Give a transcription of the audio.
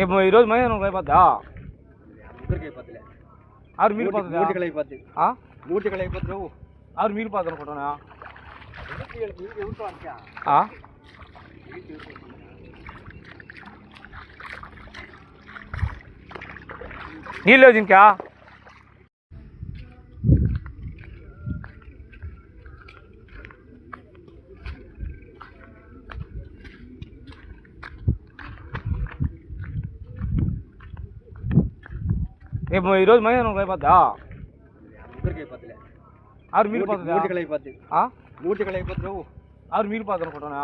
ఈరోజు మహేంద్ర అయిపోద్దా ముగ్గురికి అయిపోద్దిలే. ఆరు మీరు పోతుంది మూటికలు అయిపోద్ది. మూటికలు అయిపోద్ది. ఆరు మీరు పోతుంది అనుకుంటున్నా. నీళ్ళు లేవు ఇంకా ఈరోజు మహేంద్ర అయిపోద్దా ముగ్గురికి అయిపోద్దిలే. ఆరు మీరు పోతుంది మూటికలు అయిపోద్ది. మూటికలు అయిపోద్ది. ఆరు మీరు పోతుంది అనుకుంటున్నా.